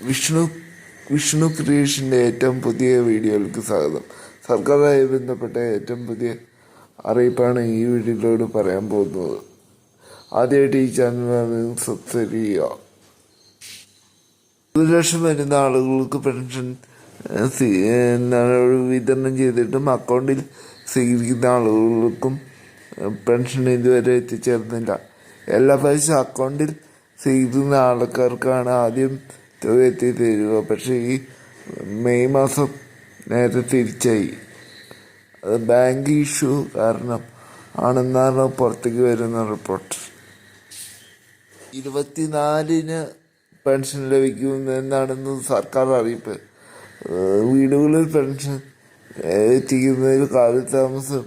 വിഷ്ണു വിഷ്ണു ക്രിയേഷൻ്റെ ഏറ്റവും പുതിയ വീഡിയോയിലേക്ക് സ്വാഗതം. സർക്കാരുമായി ബന്ധപ്പെട്ട ഏറ്റവും പുതിയ അറിയിപ്പാണ് ഈ വീഡിയോയിലൂടെ പറയാൻ പോകുന്നത്. ആദ്യമായിട്ട് ഈ ചാനൽ സബ്സ്ക്രൈബ് ചെയ്യുക. 1 ലക്ഷം വരുന്ന ആളുകൾക്ക് പെൻഷൻ വിതരണം ചെയ്തിട്ടും അക്കൗണ്ടിൽ സ്വീകരിക്കുന്ന ആളുകൾക്കും പെൻഷൻ ഇതുവരെ എത്തിച്ചേർന്നില്ല. എല്ലാ പൈസ അക്കൗണ്ടിൽ സ്വീകരിക്കുന്ന ആൾക്കാർക്കാണ് ആദ്യം തുക എത്തി തരിക. പക്ഷേ ഈ മെയ് മാസം നേരെ തിരിച്ചായി. അത് ബാങ്ക് ഇഷ്യൂ കാരണം ആണെന്നാണ് പുറത്തേക്ക് വരുന്ന റിപ്പോർട്ട്. 24-ന് പെൻഷൻ ലഭിക്കുമെന്നാണെന്ന് സർക്കാർ അറിയിപ്പ്. വീടുകളിൽ പെൻഷൻ എത്തിക്കുന്നതിൽ കാലതാമസം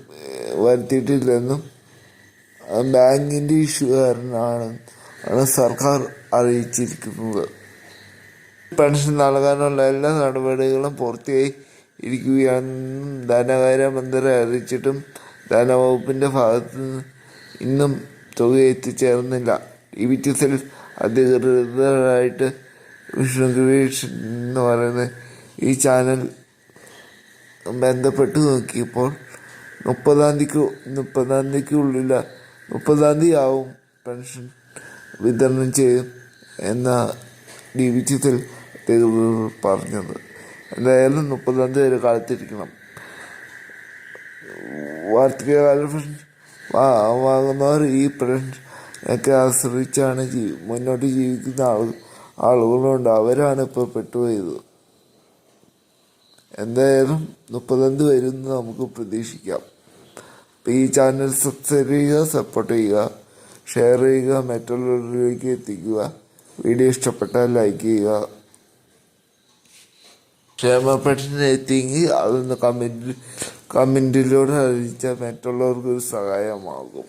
വരുത്തിയിട്ടില്ലെന്നും ബാങ്കിൻ്റെ ഇഷ്യൂ കാരണമാണ് സർക്കാർ അറിയിച്ചിരിക്കുന്നത്. പെൻഷൻ നൽകാനുള്ള എല്ലാ നടപടികളും പൂർത്തിയായി ഇരിക്കുകയാണെന്നും ധനകാര്യമന്ത്രി അറിയിച്ചിട്ടും ധനവകുപ്പിൻ്റെ ഭാഗത്ത് നിന്ന് ഇന്നും തുക എത്തിച്ചേർന്നില്ല. DBT അധികൃതരായിട്ട് വിഷ്ണു ക്രിയേഷൻ എന്ന് പറയുന്ന ഈ ചാനൽ ബന്ധപ്പെട്ട് നോക്കിയപ്പോൾ 30-ാം തീയതി ആവും പെൻഷൻ വിതരണം ചെയ്യും എന്ന DBT അധികൃതർ പറഞ്ഞത്. എന്തായാലും 30-ാം തീയതി വരെ കാത്തിരിക്കണം. വാർഷികകാല പെൻഷൻ വാങ്ങുന്നവർ ഈ പെൻഷനൊക്കെ ആശ്രയിച്ചാണ് മുന്നോട്ട് ജീവിക്കുന്ന ആളുകളുണ്ട്. അവരാണ് ഇപ്പോൾ പെട്ടുപോയത്. എന്തായാലും 30-ാം തീയതി വരുമെന്ന് നമുക്ക് പ്രതീക്ഷിക്കാം. അപ്പോൾ ഈ ചാനൽ സബ്സ്ക്രൈബ് ചെയ്യുക, സപ്പോർട്ട് ചെയ്യുക, ഷെയർ ചെയ്യുക, മറ്റുള്ളവരിലേക്ക് എത്തിക്കുക. വീഡിയോ ഇഷ്ടപ്പെട്ടാൽ ലൈക്ക് ചെയ്യുക. ക്ഷേമ പെൻഷൻ എത്തിയെങ്കിൽ അതൊന്ന് കമൻറ്റിലൂടെ അറിയിച്ചാൽ മറ്റുള്ളവർക്കൊരു സഹായമാകും.